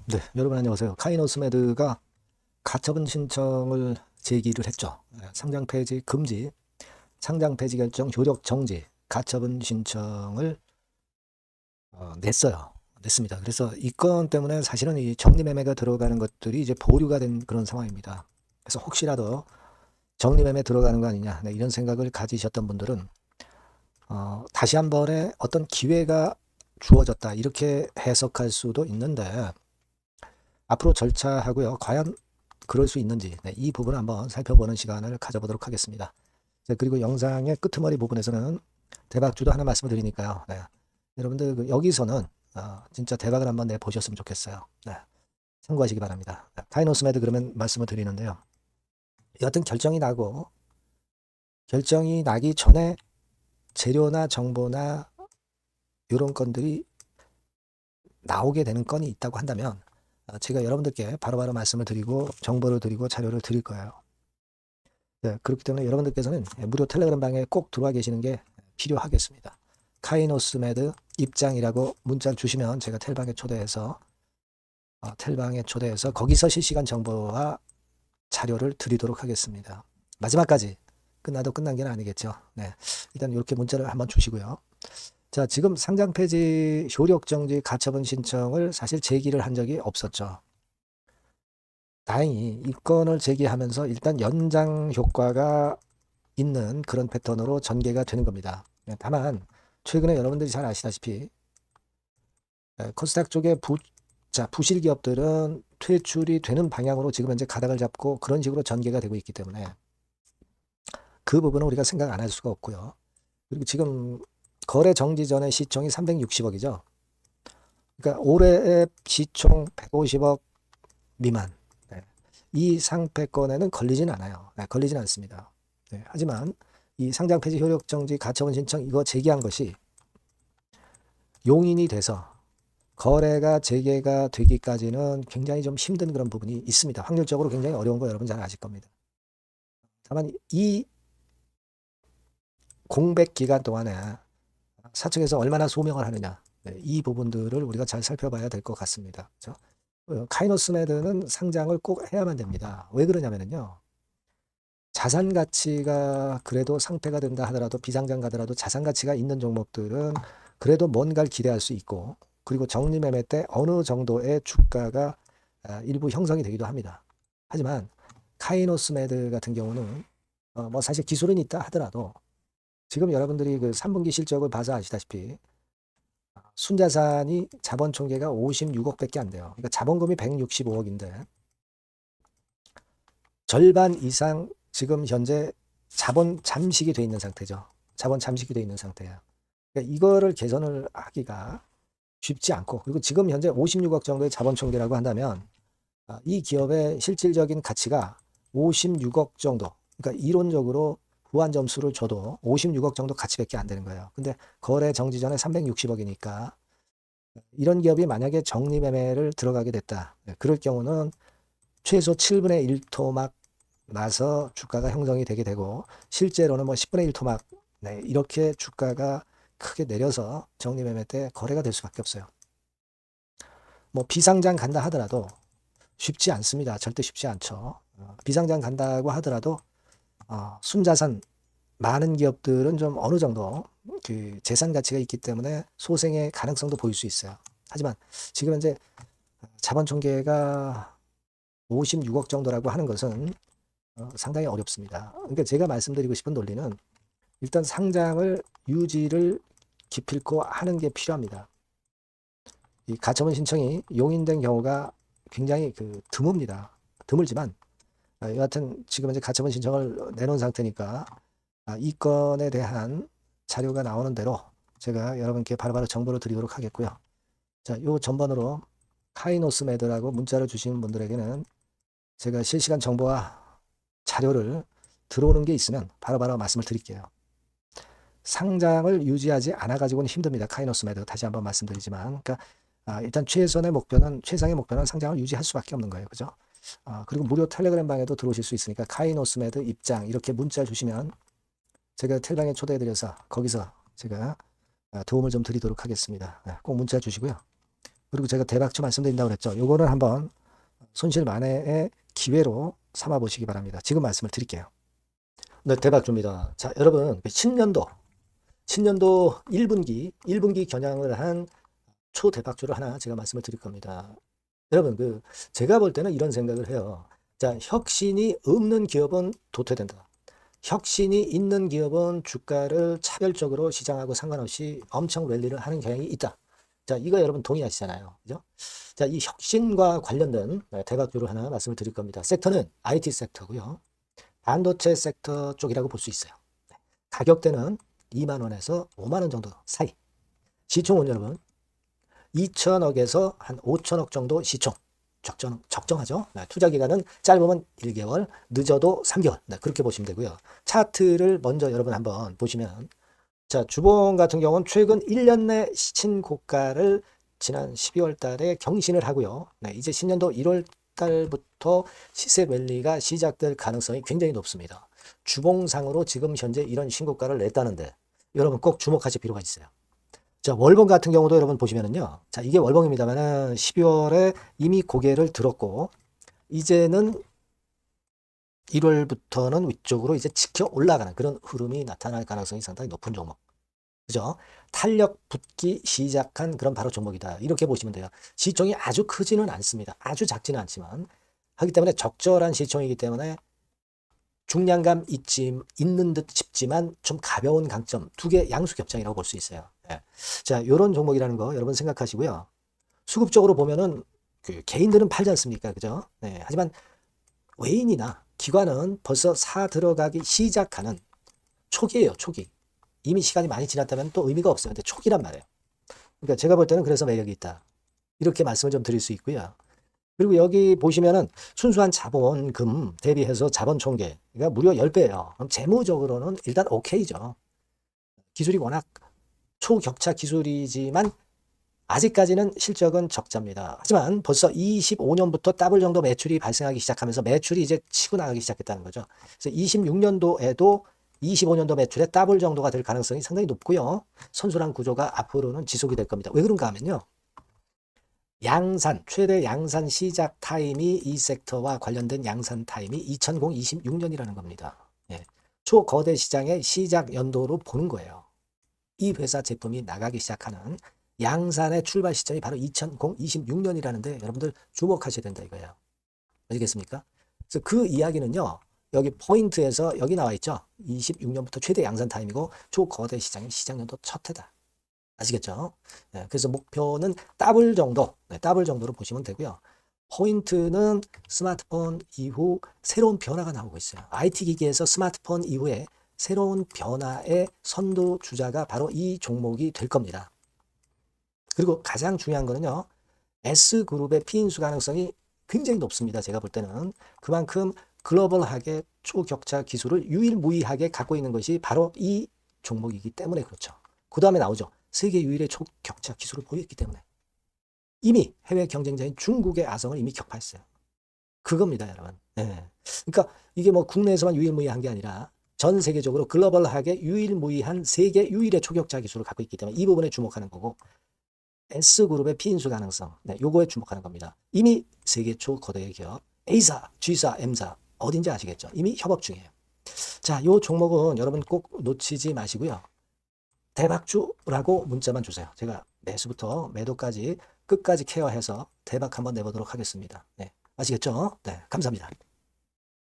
네, 여러분 안녕하세요. 카이노스메드가 가처분 신청을 제기를 했죠. 상장 폐지 금지, 상장 폐지 결정 효력 정지, 가처분 신청을 냈습니다. 그래서 이 건 때문에 사실은 이 정리매매가 들어가는 것들이 이제 보류가 된 그런 상황입니다. 그래서 혹시라도 정리매매 들어가는 거 아니냐, 네, 이런 생각을 가지셨던 분들은 다시 한 번의 어떤 기회가 주어졌다 이렇게 해석할 수도 있는데 앞으로 절차하고요. 과연 그럴 수 있는지 이 부분을 한번 살펴보는 시간을 가져보도록 하겠습니다. 그리고 영상의 끄트머리 부분에서는 대박주도 하나 말씀을 드리니까요. 여러분들 여기서는 진짜 대박을 한번 내보셨으면 좋겠어요. 참고하시기 바랍니다. 카이노스메드 그러면 말씀을 드리는데요. 여하튼 결정이 나고 결정이 나기 전에 재료나 정보나 이런 건들이 나오게 되는 건이 있다고 한다면 제가 여러분들께 바로바로 말씀을 드리고 정보를 드리고 자료를 드릴 거예요. 그렇기 때문에 여러분들께서는 무료 텔레그램 방에 꼭 들어와 계시는 게 필요하겠습니다. 카이노스메드 입장이라고 문자를 주시면 제가 텔방에 초대해서 거기서 실시간 정보와 자료를 드리도록 하겠습니다. 마지막까지 끝나도 끝난 게 아니겠죠. 일단 이렇게 문자를 한번 주시고요. 자, 지금 상장 폐지 효력 정지 가처분 신청을 사실 제기를 한 적이 없었죠. 다행히 이 건을 제기하면서 일단 연장 효과가 있는 그런 패턴으로 전개가 되는 겁니다. 다만 최근에 여러분들이 잘 아시다시피 코스닥 쪽의 부실 기업들은 퇴출이 되는 방향으로 지금 현재 가닥을 잡고 그런 식으로 전개가 되고 있기 때문에 그 부분은 우리가 생각 안 할 수가 없고요. 그리고 지금 거래 정지 전에 시총이 360억이죠. 그러니까 올해의 시총 150억 미만. 이 상패권에는 걸리진 않아요. 걸리진 않습니다. 하지만 이 상장 폐지 효력 정지 가처분 신청 이거 제기한 것이 용인이 돼서 거래가 재개가 되기까지는 굉장히 좀 힘든 그런 부분이 있습니다. 확률적으로 굉장히 어려운 거 여러분 잘 아실 겁니다. 다만 이 공백 기간 동안에 사측에서 얼마나 소명을 하느냐 이 부분들을 우리가 잘 살펴봐야 될 것 같습니다. 그렇죠? 카이노스메드는 상장을 꼭 해야만 됩니다. 왜 그러냐면요. 자산 가치가 그래도 상폐가 된다 하더라도 비상장 가더라도 자산 가치가 있는 종목들은 그래도 뭔가를 기대할 수 있고 그리고 정리 매매 때 어느 정도의 주가가 일부 형성이 되기도 합니다. 하지만 카이노스메드 같은 경우는 뭐 사실 기술은 있다 하더라도 지금 여러분들이 그 3분기 실적을 봐서 아시다시피 순자산이 자본 총계가 56억밖에 안 돼요. 그러니까 자본금이 165억인데 절반 이상 지금 현재 자본 잠식이 돼 있는 상태죠. 자본 잠식이 돼 있는 상태예요. 그러니까 이거를 개선을 하기가 쉽지 않고 그리고 지금 현재 56억 정도의 자본 총계라고 한다면 이 기업의 실질적인 가치가 56억 정도. 그러니까 이론적으로 후한 점수를 줘도 56억 정도 가치밖에 안 되는 거예요. 근데 거래 정지 전에 360억이니까 이런 기업이 만약에 정리 매매를 들어가게 됐다. 그럴 경우는 최소 7분의 1 토막 나서 주가가 형성이 되게 되고 실제로는 뭐 10분의 1 토막 이렇게 주가가 크게 내려서 정리 매매 때 거래가 될 수밖에 없어요. 뭐 비상장 간다 하더라도 쉽지 않습니다. 절대 쉽지 않죠. 비상장 간다고 하더라도 순자산 많은 기업들은 좀 어느 정도 그 재산 가치가 있기 때문에 소생의 가능성도 보일 수 있어요. 하지만 지금 현재 자본 총계가 56억 정도라고 하는 것은 상당히 어렵습니다. 그러니까 제가 말씀드리고 싶은 논리는 일단 상장을 유지를 기필코 하는 게 필요합니다. 이 가처분 신청이 용인된 경우가 굉장히 드뭅니다. 드물지만 여하튼 지금 이제 가처분 신청을 내놓은 상태니까 이 건에 대한 자료가 나오는 대로 제가 여러분께 바로바로 정보를 드리도록 하겠고요. 자, 요 전번으로 카이노스메드라고 문자를 주시는 분들에게는 제가 실시간 정보와 자료를 들어오는 게 있으면 바로바로 말씀을 드릴게요. 상장을 유지하지 않아 가지고는 힘듭니다. 카이노스메드 다시 한번 말씀드리지만, 그러니까 일단 최상의 목표는 상장을 유지할 수밖에 없는 거예요, 그죠? 그리고 무료 텔레그램 방에도 들어오실 수 있으니까 카이노스메드 입장 이렇게 문자 주시면 제가 텔방에 초대해드려서 거기서 제가 도움을 좀 드리도록 하겠습니다. 꼭 문자 주시고요. 그리고 제가 대박주 말씀드린다고 그랬죠. 요거는 한번 손실 만회의 기회로 삼아 보시기 바랍니다. 지금 말씀을 드릴게요. 네, 대박주입니다. 자, 여러분, 신년도 1분기 겨냥을 한 초대박주를 하나 제가 말씀을 드릴 겁니다. 여러분, 제가 볼 때는 이런 생각을 해요. 자, 혁신이 없는 기업은 도태된다. 혁신이 있는 기업은 주가를 차별적으로 시장하고 상관없이 엄청 랠리를 하는 경향이 있다. 자, 이거 여러분 동의하시잖아요. 그죠? 자, 이 혁신과 관련된 대박주를 하나 말씀을 드릴 겁니다. 섹터는 IT 섹터고요. 반도체 섹터 쪽이라고 볼 수 있어요. 가격대는 2만 원에서 5만 원 정도 사이. 시총은 여러분 2천억에서 한 5천억 정도 시총. 적정하죠. 네, 투자 기간은 짧으면 1개월, 늦어도 3개월. 네, 그렇게 보시면 되고요. 차트를 먼저 여러분 한번 보시면, 자, 주봉 같은 경우는 최근 1년 내 시친 고가를 지난 12월 달에 경신을 하고요. 네, 이제 신년도 1월 달부터 시세 랠리가 시작될 가능성이 굉장히 높습니다. 주봉상으로 지금 현재 이런 신고가를 냈다는데 여러분 꼭 주목하실 필요가 있어요. 자, 월봉 같은 경우도 여러분 보시면은요. 자, 이게 월봉입니다만은 12월에 이미 고개를 들었고, 이제는 1월부터는 위쪽으로 이제 지켜 올라가는 그런 흐름이 나타날 가능성이 상당히 높은 종목. 그죠? 탄력 붙기 시작한 그런 바로 종목이다. 이렇게 보시면 돼요. 시총이 아주 크지는 않습니다. 아주 작지는 않지만. 하기 때문에 적절한 시총이기 때문에 중량감 있는 듯 싶지만 좀 가벼운 강점, 두 개 양수 겹장이라고 볼 수 있어요. 예. 자, 이런 종목이라는 거 여러분 생각하시고요. 수급적으로 보면은 개인들은 팔지 않습니까? 그죠? 네. 하지만 외인이나 기관은 벌써 사 들어가기 시작하는 초기예요, 초기. 이미 시간이 많이 지났다면 또 의미가 없어요. 근데 초기란 말이에요. 그러니까 제가 볼 때는 그래서 매력이 있다. 이렇게 말씀을 좀 드릴 수 있고요. 그리고 여기 보시면은 순수한 자본금 대비해서 자본 총계가 무려 10배예요. 그럼 재무적으로는 일단 오케이죠. 기술이 워낙 초격차 기술이지만 아직까지는 실적은 적자입니다. 하지만 벌써 25년부터 더블 정도 매출이 발생하기 시작하면서 매출이 이제 치고 나가기 시작했다는 거죠. 그래서 26년도에도 25년도 매출의 더블 정도가 될 가능성이 상당히 높고요. 선순환 구조가 앞으로는 지속이 될 겁니다. 왜 그런가 하면요. 최대 양산 시작 타임이 이 섹터와 관련된 양산 타임이 2026년이라는 겁니다. 예. 초거대 시장의 시작 연도로 보는 거예요. 이 회사 제품이 나가기 시작하는 양산의 출발 시점이 바로 2026년이라는데 여러분들 주목하셔야 된다 이거예요. 아시겠습니까? 그래서 그 이야기는요. 여기 포인트에서 여기 나와 있죠. 26년부터 최대 양산 타임이고 초거대 시장의 시작 연도 첫 해다. 아시겠죠? 네, 그래서 목표는 더블 정도, 더블 정도로 보시면 되고요. 포인트는 스마트폰 이후 새로운 변화가 나오고 있어요. IT 기기에서 스마트폰 이후에 새로운 변화의 선도 주자가 바로 이 종목이 될 겁니다. 그리고 가장 중요한 거는요. S그룹의 피인수 가능성이 굉장히 높습니다. 제가 볼 때는. 그만큼 글로벌하게 초격차 기술을 유일무이하게 갖고 있는 것이 바로 이 종목이기 때문에 그렇죠. 그 다음에 나오죠. 세계 유일의 초격차 기술을 보였기 때문에. 이미 해외 경쟁자인 중국의 아성을 이미 격파했어요. 그겁니다, 여러분. 네. 그러니까 이게 뭐 국내에서만 유일무이한 게 아니라 전 세계적으로 글로벌하게 유일무이한 세계 유일의 초격차 기술을 갖고 있기 때문에 이 부분에 주목하는 거고 S그룹의 피인수 가능성, 네, 요거에 주목하는 겁니다. 이미 세계 초거대 기업 A사, G사, M사 어딘지 아시겠죠? 이미 협업 중이에요. 자, 요 종목은 여러분 꼭 놓치지 마시고요. 대박주라고 문자만 주세요. 제가 매수부터 매도까지 끝까지 케어해서 대박 한번 내보도록 하겠습니다. 네, 아시겠죠? 네, 감사합니다.